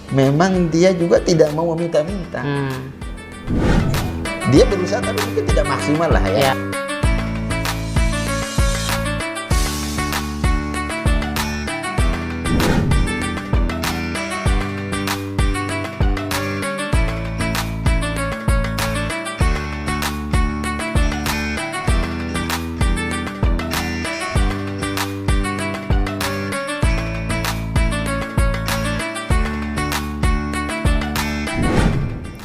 memang dia juga tidak mau meminta-minta. Dia berusaha tapi mungkin tidak maksimal lah ya.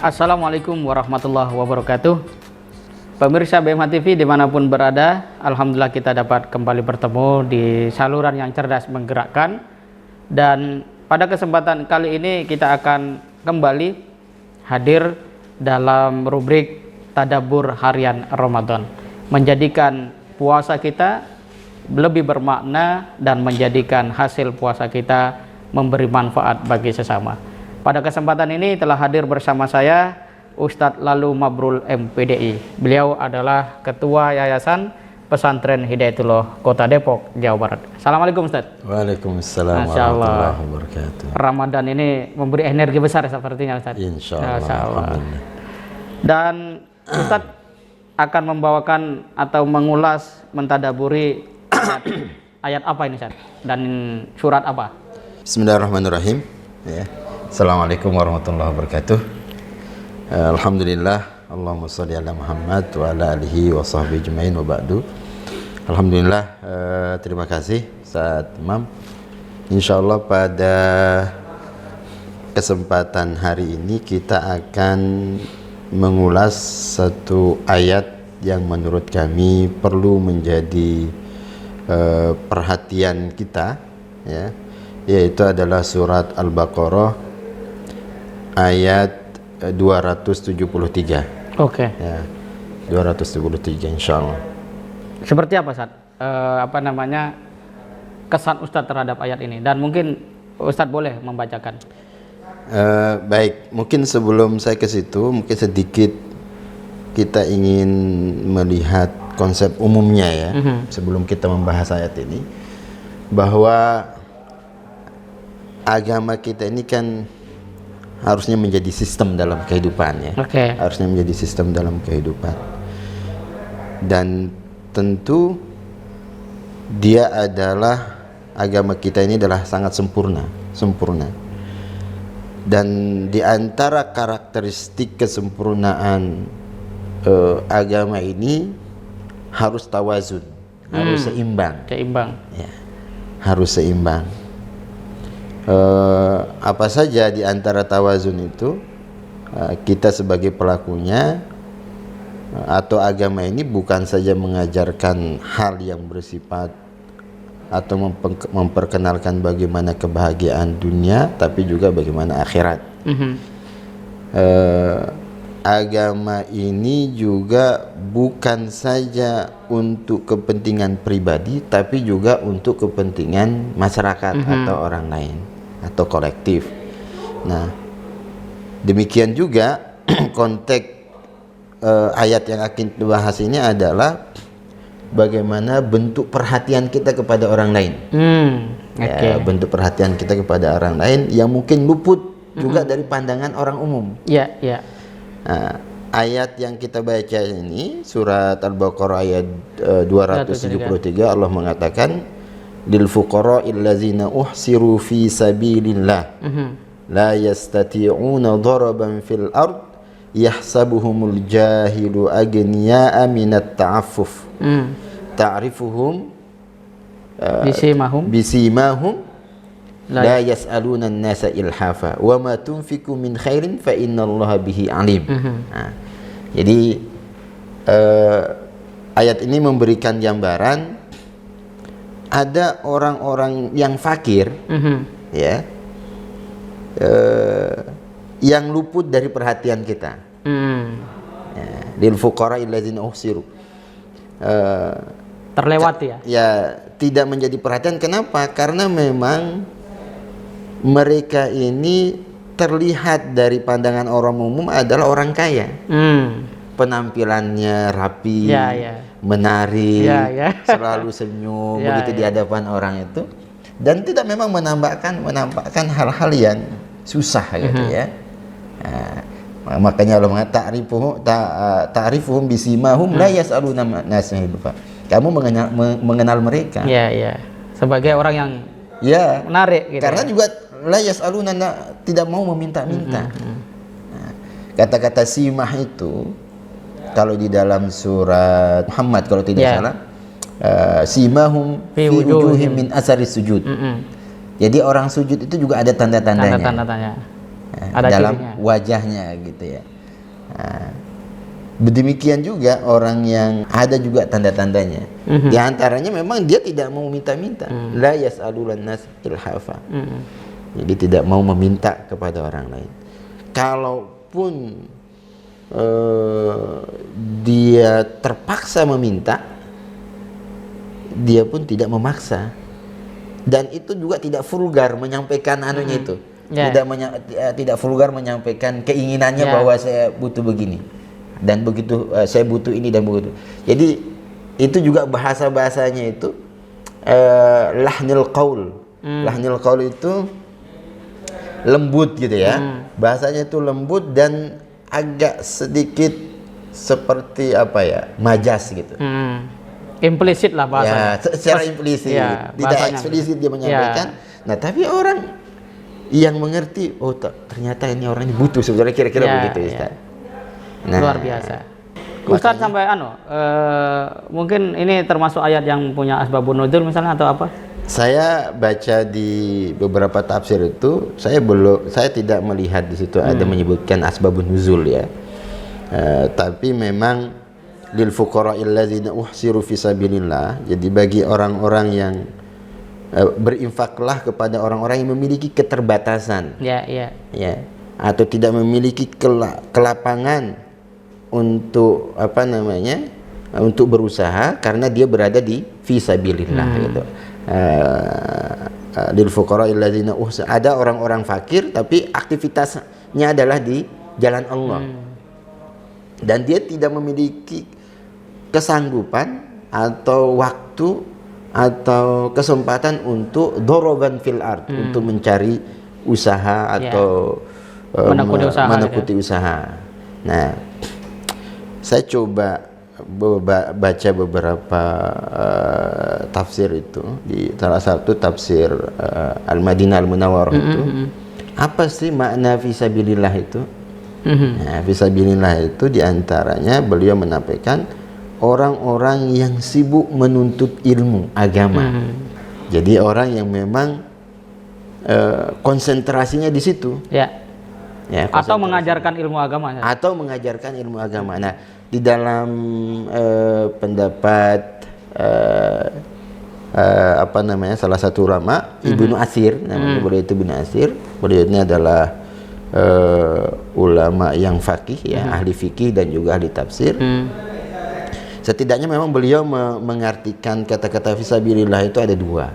Assalamualaikum warahmatullahi wabarakatuh. Pemirsa BMH TV dimanapun berada, alhamdulillah kita dapat kembali bertemu di saluran yang cerdas menggerakkan. Dan pada kesempatan kali ini kita akan kembali hadir dalam rubrik Tadabbur Harian Ramadan, menjadikan puasa kita lebih bermakna dan menjadikan hasil puasa kita memberi manfaat bagi sesama. Pada kesempatan ini telah hadir bersama saya Ustadz Lalu Mabrul MPDI. Beliau adalah Ketua Yayasan Pesantren Hidayatullah Kota Depok, Jawa Barat. Assalamualaikum Ustadz. Waalaikumsalam Masya Allah. warahmatullahi wabarakatuh. Ramadan ini memberi energi besar sepertinya Ustadz. Insya Allah. Dan Ustadz akan membawakan atau mengulas, mentadaburi ayat apa ini Ustadz? Dan surat apa? Bismillahirrahmanirrahim. Ya. Assalamualaikum warahmatullahi wabarakatuh. Alhamdulillah, Allahumma sholli ala Muhammad wa ala alihi wa sahbihi ajmain wa ba'du. Alhamdulillah, terima kasih Ustaz Imam. Insyaallah pada kesempatan hari ini kita akan mengulas satu ayat yang menurut kami perlu menjadi perhatian kita, ya, yaitu adalah surat Al-Baqarah ayat 273. Oke. Ya, 273 insyaallah. Seperti apa Ustadz? Kesan Ustadz terhadap ayat ini, dan mungkin Ustadz boleh membacakan. Baik, mungkin sebelum saya ke situ, mungkin sedikit kita ingin melihat konsep umumnya ya, sebelum kita membahas ayat ini, bahwa agama kita ini kan harusnya menjadi sistem dalam kehidupan ya. Harusnya menjadi sistem dalam kehidupan. Dan tentu dia adalah, agama kita ini adalah sangat sempurna. Dan di antara karakteristik kesempurnaan agama ini harus tawazun, harus seimbang. Ya, harus seimbang. Apa saja di antara tawazun itu, kita sebagai pelakunya atau agama ini bukan saja mengajarkan hal yang bersifat atau memperkenalkan bagaimana kebahagiaan dunia, tapi juga bagaimana akhirat. Agama ini juga bukan saja untuk kepentingan pribadi, tapi juga untuk kepentingan masyarakat atau orang lain atau kolektif. Nah, demikian juga konteks ayat yang akan kita bahas ini adalah bagaimana bentuk perhatian kita kepada orang lain. Ya, bentuk perhatian kita kepada orang lain yang mungkin luput juga dari pandangan orang umum. Nah, ayat yang kita baca ini surat Al-Baqarah ayat 273, Allah mengatakan lil fuqara'il ladzina uhsiru fi sabilillah la yastati'una daraban fil ard yahsabuhumul jahilu aghniya'a minat ta'affuf ta'rifuhum bisimahum la yas'aluna an-nasa ilhafa wa ma tunfiqu min khairin fa innallaha bihi alim. Nah, jadi ayat ini memberikan gambaran ada orang-orang yang fakir, ya, yang luput dari perhatian kita. Lil fuqara'il ladzina uhsiru, terlewati ya. Ya, tidak menjadi perhatian. Kenapa? Karena memang mereka ini terlihat dari pandangan orang umum adalah orang kaya. Penampilannya rapi, menarik, selalu senyum begitu di hadapan orang itu, dan tidak memang menampakkan hal-hal yang susah gitu ya. Makanya Allah mengatakan ta'rifuhum bisimahum la yas'aluna nasa hilfa. Kamu mengenal mereka. Ya. Sebagai orang yang Ya, menarik gitu. karena juga la yas'aluna tidak mau meminta-minta. Kata-kata simah itu kalau di dalam surat Muhammad kalau tidak salah, simahum fi wujuhim min asari sujud. Jadi orang sujud itu juga ada tanda-tandanya. Tanda-tandanya. Ada dalam cirinya. wajahnya gitu ya. Demikian juga orang yang ada juga tanda-tandanya. Di antaranya memang dia tidak mau minta-minta. La yas'alulan nas ilhafa. Jadi tidak mau meminta kepada orang lain. Kalaupun dia terpaksa meminta, dia pun tidak memaksa. Dan itu juga tidak vulgar menyampaikan anunya itu. Tidak vulgar menyampaikan keinginannya bahwa saya butuh begini dan begitu, saya butuh ini dan begitu. Jadi itu juga bahasanya itu lahnil qaul. Lahnil qaul itu lembut gitu ya. Bahasanya itu lembut dan agak sedikit seperti apa ya, majas gitu. Implisit lah bahasanya. Ya, secara implisit, tidak eksplisit dia menyampaikan. Nah, tapi orang yang mengerti, oh ternyata ini orang ini butuh sebenarnya, kira-kira begitu Ustaz. Nah, luar biasa. Ustaz sampai mungkin ini termasuk ayat yang punya asbabun nuzul misalnya atau apa? Saya baca di beberapa tafsir itu, saya tidak melihat di situ ada menyebutkan asbabun nuzul ya. Tapi memang lil fuqara'il ladzina uhsiru fi sabilillah. Jadi bagi orang-orang yang berinfaklah kepada orang-orang yang memiliki keterbatasan. Ya. Atau tidak memiliki kelapangan untuk untuk berusaha karena dia berada di fi sabilillah gitu. Lil fuqara'il ladzina uhsiru, ada orang-orang fakir tapi aktivitasnya adalah di jalan Allah. Dan dia tidak memiliki kesanggupan atau waktu atau kesempatan untuk doroban fil ard, untuk mencari usaha atau menekuti usaha. Nah, saya coba baca beberapa tafsir itu, di salah satu tafsir Al-Madinah Al-Munawwarah itu. Apa sih makna fisabilillah itu? Nah, fisabilillah itu diantaranya beliau menampilkan orang-orang yang sibuk menuntut ilmu agama. Jadi orang yang memang konsentrasinya di situ. Atau mengajarkan ilmu agama. Nah, di dalam pendapat salah satu ulama, Ibnu Atsir, namanya beliau itu Ibnu Atsir. Beliau ini adalah ulama yang faqih ya, ahli fikih dan juga ahli tafsir. Setidaknya memang beliau mengartikan kata-kata fisabilillah itu ada dua.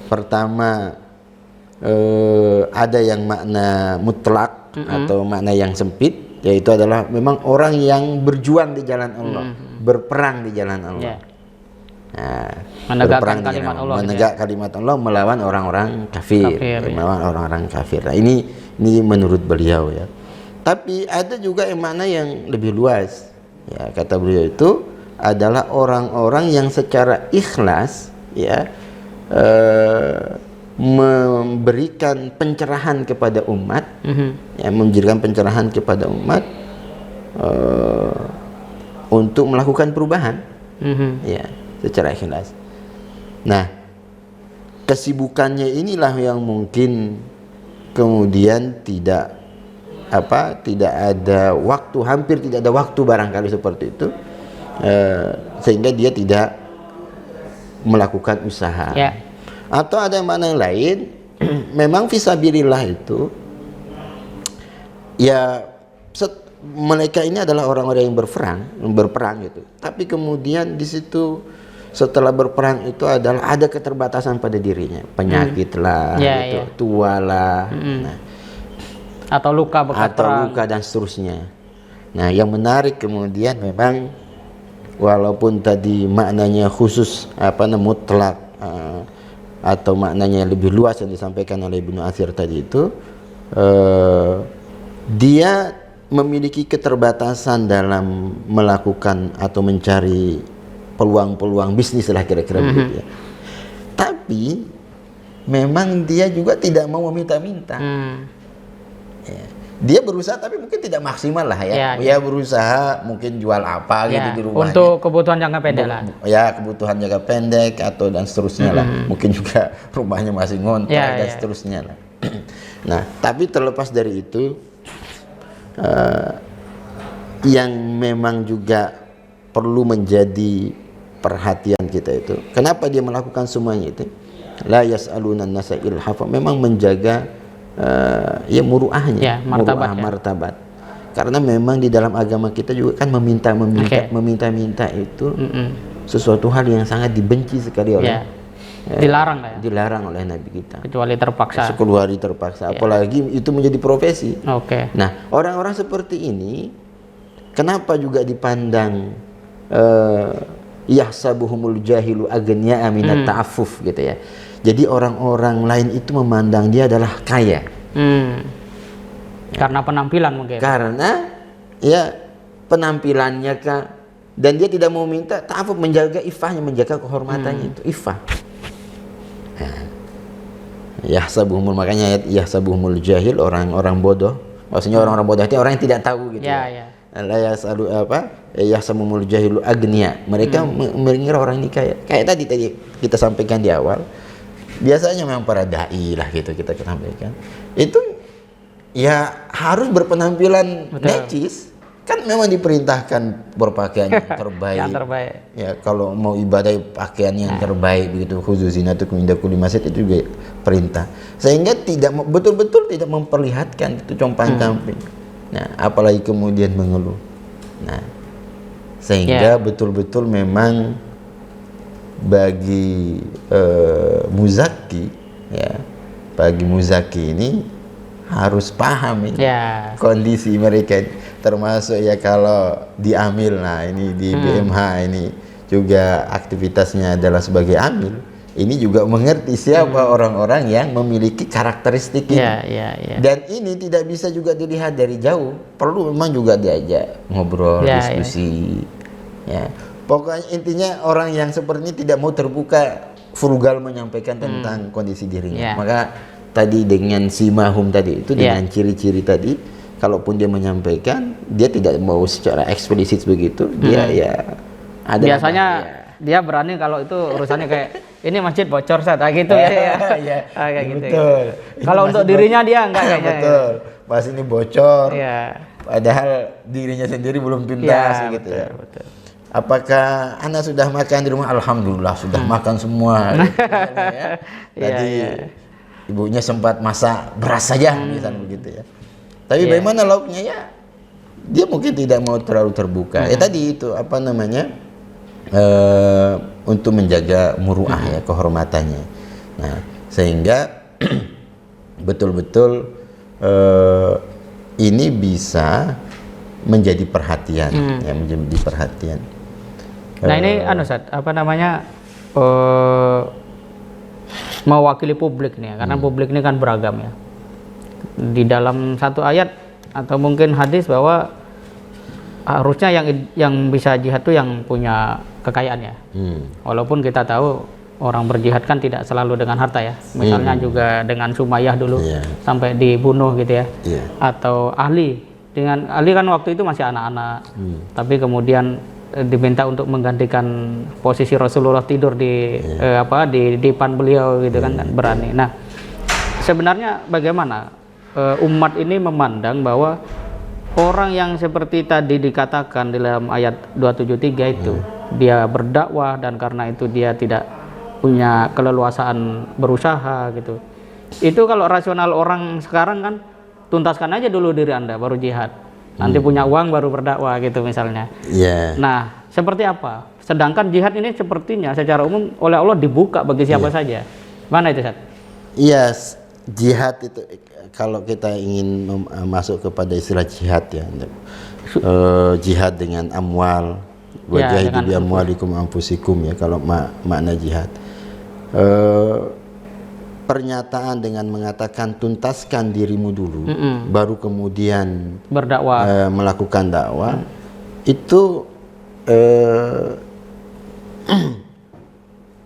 Pertama, ada yang makna mutlak atau makna yang sempit, yaitu adalah memang orang yang berjuang di jalan Allah, berperang di jalan Allah. Menegakkan kalimat Allah, kalimat Allah melawan orang-orang kafir, melawan orang-orang kafir. Nah, ini menurut beliau ya. Tapi ada juga yang makna yang lebih luas. Ya, kata beliau itu adalah orang-orang yang secara ikhlas ya memberikan pencerahan kepada umat, memberikan pencerahan kepada umat untuk melakukan perubahan, ya, secara ikhlas. Nah, kesibukannya inilah yang mungkin kemudian tidak ada waktu, hampir tidak ada waktu barangkali seperti itu, sehingga dia tidak melakukan usaha. Atau ada mana yang lain, memang fisabilillah itu ya mereka ini adalah orang-orang yang berperang gitu. Tapi kemudian di situ setelah berperang itu adalah ada keterbatasan pada dirinya, penyakit lah, tua lah, atau luka bekas perang, dan seterusnya. Nah, yang menarik kemudian memang walaupun tadi maknanya khusus mutlak atau maknanya lebih luas yang disampaikan oleh Ibnu Atsir tadi itu, dia memiliki keterbatasan dalam melakukan atau mencari peluang-peluang bisnis lah kira-kira begitu ya. Tapi memang dia juga tidak mau meminta-minta. Ya. Dia berusaha tapi mungkin tidak maksimal lah ya. Dia berusaha mungkin jual apa gitu di rumahnya. Untuk kebutuhan jangka pendek lah. Ya, kebutuhan jangka pendek atau dan seterusnya lah. Mungkin juga rumahnya masih ngontrak dan seterusnya lah. Nah, tapi terlepas dari itu, yang memang juga perlu menjadi perhatian kita itu, kenapa dia melakukan semuanya itu? La yas'alunan nasa ilhafa, memang menjaga ya muruahnya, martabat. Karena memang di dalam agama kita juga kan meminta itu sesuatu hal yang sangat dibenci sekali oleh dilarang lah ya. Dilarang oleh Nabi kita. Kecuali terpaksa. Kecuali terpaksa. Apalagi itu menjadi profesi. Nah, orang-orang seperti ini kenapa juga dipandang yahsabuhumul jahilu aghniya minat ta'affuf gitu ya. Jadi orang-orang lain itu memandang dia adalah kaya. Karena penampilan mungkin. Karena ya penampilannya Kak, dan dia tidak mau minta ta'affuf, menjaga ifahnya, menjaga kehormatannya itu ifah. Yahsabuhumul, makanya yahsabuhumul jahil, orang-orang bodoh. Maksudnya orang-orang bodoh itu orang yang tidak tahu gitu. La yasalu yahsabuhumul jahilu aghniya. Mereka mengira orang ini kaya. Kayak tadi kita sampaikan di awal. Biasanya memang para dai lah gitu kita sampaikan. Itu ya harus berpenampilan necis. Kan memang diperintahkan berpakaian yang terbaik. Yang terbaik. Ya, kalau mau ibadah pakaian yang terbaik begitu, khuzuzinatukum inda kulli masjid, itu juga perintah. Sehingga tidak betul-betul tidak memperlihatkan itu compang-camping. Nah, apalagi kemudian mengeluh. Nah, sehingga betul-betul memang bagi muzaki ya, bagi muzaki ini harus paham ini kondisi mereka, termasuk ya kalau di amil, nah ini di BMH ini juga aktivitasnya adalah sebagai amil, ini juga mengerti siapa orang-orang yang memiliki karakteristik ini. Dan ini tidak bisa juga dilihat dari jauh, perlu memang juga diajak ngobrol, diskusi ya. Pokoknya intinya orang yang seperti ini tidak mau terbuka, frugal menyampaikan tentang kondisi dirinya. Maka tadi dengan simahum tadi itu, dengan ciri-ciri tadi, kalaupun dia menyampaikan, dia tidak mau secara eksplisit begitu, dia ya ada. Biasanya dia berani kalau itu urusannya kayak ini masjid bocor saat gitu kayak gitu. Betul. Kalau untuk dirinya dia enggak kayaknya. Betul. Pas ini bocor. Padahal dirinya sendiri belum tuntas gitu ya. Betul. Apakah Anda sudah makan di rumah? Alhamdulillah sudah makan semua. Tadi ibunya sempat masak beras saja, misalnya begitu ya. Tapi bagaimana lauknya ya? Dia mungkin tidak mau terlalu terbuka. Ya tadi itu apa namanya? Untuk menjaga muruah ya, kehormatannya. Nah, sehingga betul-betul ini bisa menjadi perhatian, ya, menjadi perhatian. Nah ini Ustaz, apa namanya, mewakili publik nih ya, karena publik ini kan beragam ya. Di dalam satu ayat atau mungkin hadis bahwa harusnya yang bisa jihad itu yang punya kekayaan ya. Walaupun kita tahu orang berjihad kan tidak selalu dengan harta ya. Misalnya juga dengan Sumayyah dulu sampai dibunuh gitu ya. Atau Ali kan waktu itu masih anak-anak. Tapi kemudian diminta untuk menggantikan posisi Rasulullah tidur di di depan beliau gitu kan, berani. Nah, sebenarnya bagaimana umat ini memandang bahwa orang yang seperti tadi dikatakan di dalam ayat 273 itu dia berdakwah dan karena itu dia tidak punya keleluasaan berusaha gitu. Itu kalau rasional orang sekarang kan, tuntaskan aja dulu diri Anda baru jihad. Nanti punya uang baru berdakwah gitu misalnya. Nah, seperti apa? Sedangkan jihad ini sepertinya secara umum oleh Allah dibuka bagi siapa saja. Mana itu, Ustaz? Iya, jihad itu kalau kita ingin masuk kepada istilah jihad ya, jihad dengan amwal, wajahidu bi amwalikum anfusikum ya, kalau makna jihad. pernyataan dengan mengatakan tuntaskan dirimu dulu, baru kemudian berdakwah, melakukan dakwah, itu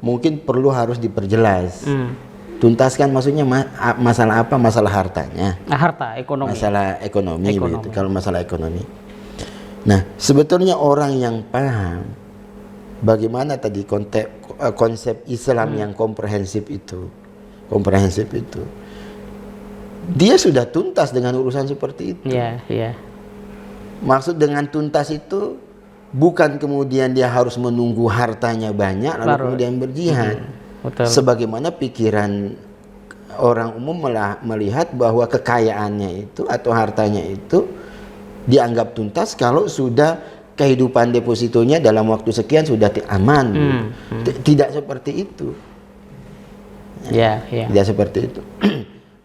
mungkin perlu harus diperjelas. Tuntaskan maksudnya masalah apa? Masalah hartanya. Harta, ekonomi. Masalah ekonomi. Begitu. Kalau masalah ekonomi. Nah, sebetulnya orang yang paham bagaimana tadi konsep Islam yang komprehensif itu, dia sudah tuntas dengan urusan seperti itu. Iya, iya. Maksud dengan tuntas itu bukan kemudian dia harus menunggu hartanya banyak lalu kemudian berjihad. Betul. Sebagaimana pikiran orang umum melihat bahwa kekayaannya itu atau hartanya itu dianggap tuntas kalau sudah kehidupan depositonya dalam waktu sekian sudah aman. Tidak seperti itu. Tidak seperti itu.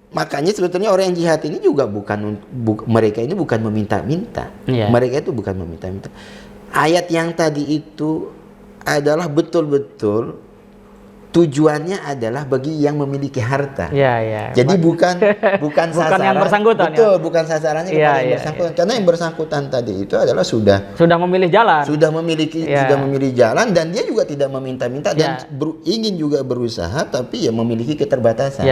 Makanya sebetulnya orang yang jihad ini juga mereka ini bukan meminta-minta. Mereka itu bukan meminta-minta. Ayat yang tadi itu adalah betul-betul tujuannya adalah bagi yang memiliki harta. Jadi bukan sasaran yang bersangkutan. Betul, bukan sasarannya kepada yang bersangkutan. Karena yang bersangkutan tadi itu adalah sudah memilih jalan. Sudah memilih jalan dan dia juga tidak meminta-minta dan ingin juga berusaha tapi ya memiliki keterbatasan.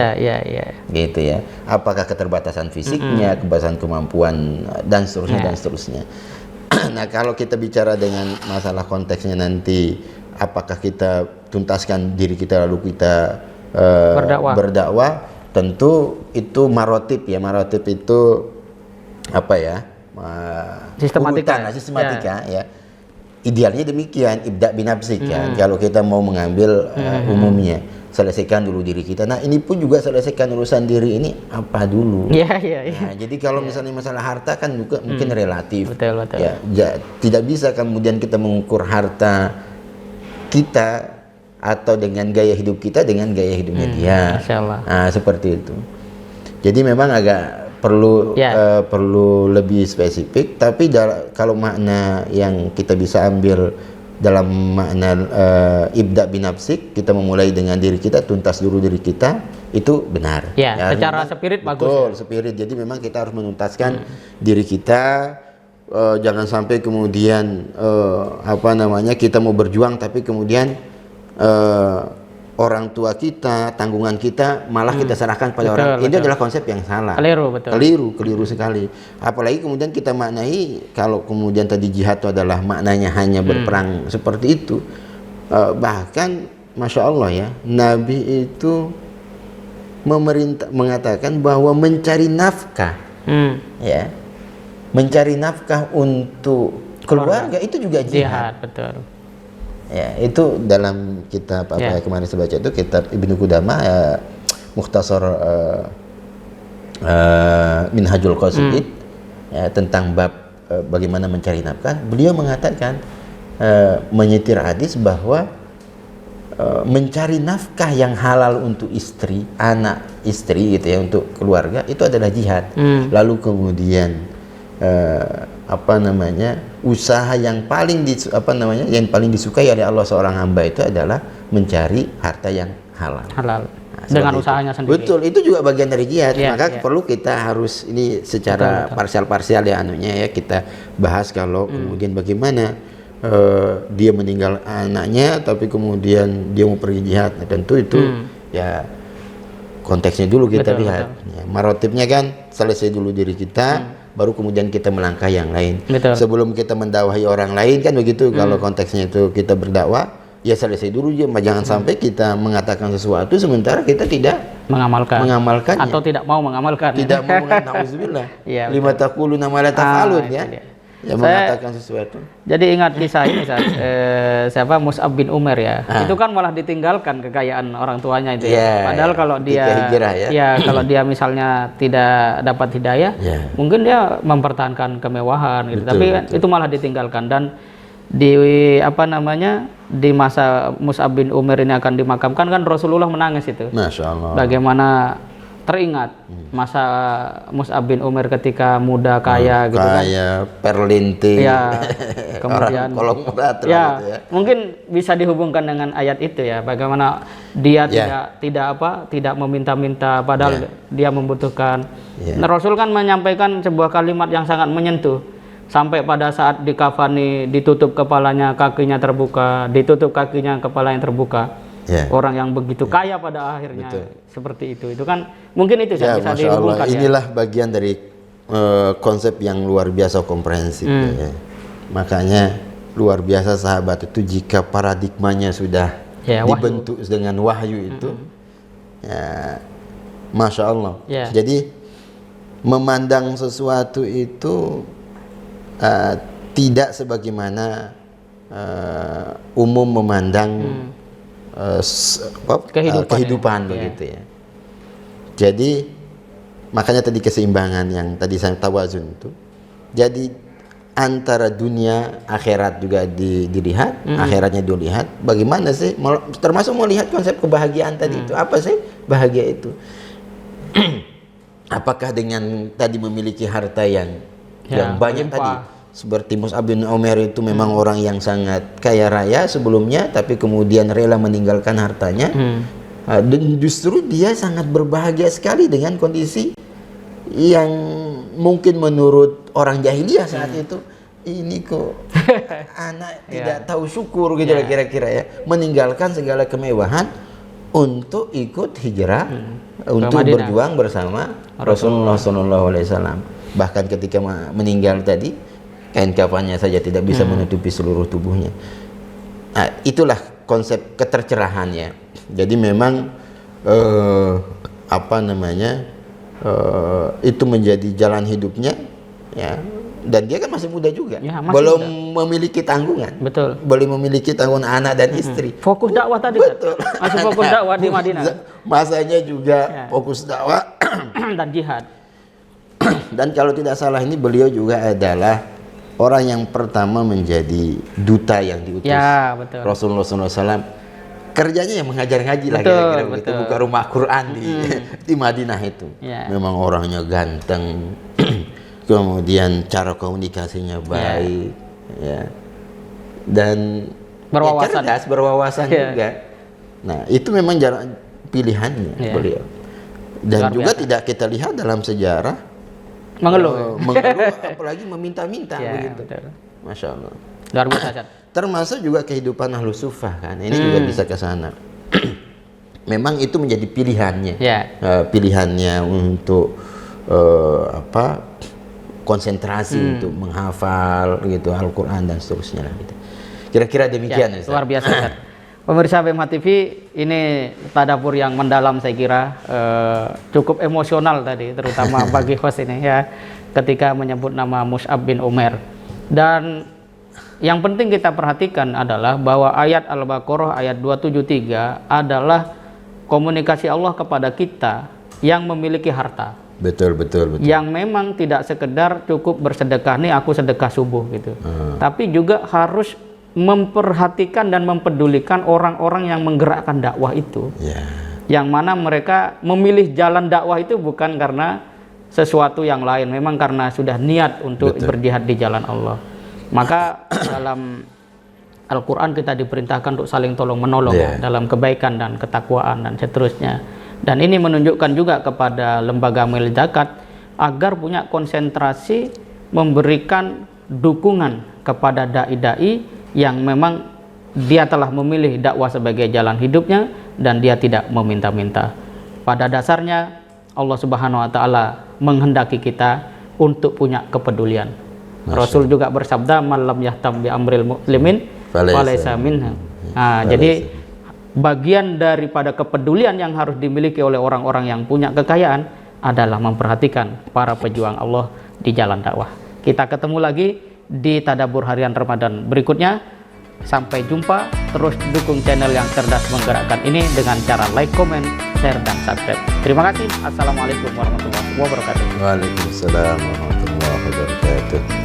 Gitu ya. Apakah keterbatasan fisiknya, keterbatasan kemampuan dan seterusnya. Nah, kalau kita bicara dengan masalah konteksnya nanti apakah kita tuntaskan diri kita lalu kita berdakwah, tentu itu marotib ya. Marotib itu apa ya? Sistematika ya. Idealnya demikian, ibda binafsik kan. Kalau kita mau mengambil umumnya, selesaikan dulu diri kita. Nah, ini pun juga selesaikan urusan diri ini apa dulu. Nah, jadi kalau misalnya masalah harta kan juga mungkin relatif. Betul. Ya, tidak bisa kemudian kita mengukur harta kita atau dengan gaya hidup kita dengan gaya hidupnya dia. Nah, seperti itu. Jadi memang agak perlu lebih spesifik, tapi kalau makna yang kita bisa ambil dalam makna ibda binafsik, kita memulai dengan diri kita, tuntas dulu diri kita, itu benar. Secara spirit bagus. Betul, spirit. Jadi memang kita harus menuntaskan diri kita. Jangan sampai kemudian kita mau berjuang tapi kemudian orang tua kita, tanggungan kita malah kita serahkan pada orang. Ini adalah konsep yang salah. Keliru sekali. Apalagi kemudian kita maknai kalau kemudian tadi jihad itu adalah maknanya hanya berperang seperti itu. Bahkan Masya Allah ya, Nabi itu mengatakan bahwa mencari nafkah, mencari nafkah untuk keluarga itu juga jihad. Betul. Ya, itu dalam kitab apa kemarin saya baca itu kitab Ibnu Qudamah Mukhtasar Minhajul Qasid tentang bab bagaimana mencari nafkah. Beliau mengatakan menyetir hadis bahwa mencari nafkah yang halal untuk istri, anak istri gitu ya, untuk keluarga itu adalah jihad. Lalu kemudian usaha yang paling yang paling disukai oleh Allah seorang hamba itu adalah mencari harta yang halal. Dengan usahanya sendiri. Betul, itu juga bagian dari jihad. Maka perlu kita harus ini secara parsial-parsial ya kita bahas kalau kemudian bagaimana dia meninggal anaknya tapi kemudian dia mau pergi jihad. Nah, tentu itu ya konteksnya dulu kita lihat. Ya, marotibnya kan selesai dulu diri kita. Baru kemudian kita melangkah yang lain. Sebelum kita mendakwahi orang lain kan begitu. Kalau konteksnya itu kita berdakwah, ya selesai dulu aja. Jangan sampai kita mengatakan sesuatu sementara kita tidak mengamalkannya. Atau tidak mau mengamalkan. Tidak mau mengamalkan. Lima taquluna ma la taf'alun ya. Ya, mengatakan sesuatu. Jadi ingat kisah ini siapa Mus'ab bin Umair ya. Itu kan malah ditinggalkan kekayaan orang tuanya itu. Padahal kalau dia hijrah, kalau dia misalnya tidak dapat hidayah, mungkin dia mempertahankan kemewahan gitu. Tapi itu malah ditinggalkan dan di masa Mus'ab bin Umair ini akan dimakamkan kan Rasulullah menangis itu. Masya Allah. Bagaimana teringat masa Mus'ab bin Umair ketika muda kaya gitu kan. Kaya, perlinting. Ya, kemudian orang kolong murah ya, gitu ya. mungkin bisa dihubungkan dengan ayat itu ya, bagaimana dia tidak meminta-minta padahal dia membutuhkan. Nah, Rasul kan menyampaikan sebuah kalimat yang sangat menyentuh. Sampai pada saat dikafani, ditutup kepalanya, kakinya terbuka, ditutup kakinya, kepalanya terbuka. Orang yang begitu kaya pada akhirnya seperti itu kan mungkin itu bisa Masya dihubungkan. Allah. Inilah bagian dari konsep yang luar biasa komprehensif ya. Makanya luar biasa sahabat itu jika paradigmanya sudah dibentuk dengan wahyu itu ya, Masya Allah. Jadi memandang sesuatu itu tidak sebagaimana umum memandang kehidupan begitu ya. Jadi makanya tadi keseimbangan yang tadi saya tawazun itu. Jadi antara dunia akhirat juga dilihat, akhiratnya dilihat. Bagaimana sih? Termasuk melihat konsep kebahagiaan tadi itu. Apa sih bahagia itu? Apakah dengan tadi memiliki harta yang banyak tadi? Seperti Mus'ab bin Umair itu memang orang yang sangat kaya raya sebelumnya, tapi kemudian rela meninggalkan hartanya. Dan justru dia sangat berbahagia sekali dengan kondisi yang mungkin menurut orang jahiliyah saat itu, ini kok anak tidak tahu syukur gitu lah kira-kira ya, meninggalkan segala kemewahan untuk ikut hijrah, untuk berjuang bersama Rasulullah SAW. Bahkan ketika meninggal tadi, kain kafannya saja tidak bisa menutupi seluruh tubuhnya. Nah, itulah konsep ketercerahannya. Jadi memang itu menjadi jalan hidupnya ya. Dan dia kan masih muda juga, belum memiliki tanggungan, belum memiliki tanggungan anak dan istri. Fokus dakwah tadi, masih fokus dakwah di Madinah. Masanya juga fokus dakwah dan jihad. Dan kalau tidak salah ini beliau juga adalah orang yang pertama menjadi duta yang diutus Rasulullah SAW. Kerjanya yang mengajar ngaji lah kira-kira begitu, buka rumah Quran di Madinah itu. Memang orangnya ganteng, kemudian cara komunikasinya baik, dan berwawasan, cerdas, berwawasan juga. Nah itu memang pilihannya beliau. Dan juga tidak kita lihat dalam sejarah mengeluh apalagi meminta-minta begitu. Masya Allah. Luar biasa. Termasuk juga kehidupan Ahlus Suffah kan, ini juga bisa ke sana. Memang itu menjadi pilihannya, pilihannya untuk konsentrasi untuk menghafal gitu Al-Quran dan seterusnya lah gitu. Kira-kira demikian. Luar biasa. Pemirsa BMH TV, ini tadabbur yang mendalam saya kira, cukup emosional tadi, terutama bagi host ini ya, ketika menyebut nama Mus'ab bin Umair. Dan yang penting kita perhatikan adalah bahwa ayat Al-Baqarah ayat 273 adalah komunikasi Allah kepada kita yang memiliki harta. Betul. Yang memang tidak sekedar cukup bersedekah, nih aku sedekah subuh gitu. Tapi juga harus memperhatikan dan mempedulikan orang-orang yang menggerakkan dakwah itu, yang mana mereka memilih jalan dakwah itu bukan karena sesuatu yang lain, memang karena sudah niat untuk berjihad di jalan Allah. Maka dalam Al-Quran kita diperintahkan untuk saling tolong menolong dalam kebaikan dan ketakwaan dan seterusnya. Dan ini menunjukkan juga kepada lembaga amil zakat agar punya konsentrasi memberikan dukungan kepada dai-dai yang memang dia telah memilih dakwah sebagai jalan hidupnya dan dia tidak meminta-minta. Pada dasarnya Allah Subhanahu wa taala menghendaki kita untuk punya kepedulian. Rasul juga bersabda, "Man lam yahtam bi amril muslimin falaysa minha." Nah, jadi bagian daripada kepedulian yang harus dimiliki oleh orang-orang yang punya kekayaan adalah memperhatikan para pejuang Allah di jalan dakwah. Kita ketemu lagi di tadabbur harian Ramadan berikutnya. Sampai jumpa. Terus dukung channel yang cerdas menggerakkan ini dengan cara like, comment, share, dan subscribe. Terima kasih. Assalamualaikum warahmatullahi wabarakatuh. Waalaikumsalam warahmatullahi wabarakatuh.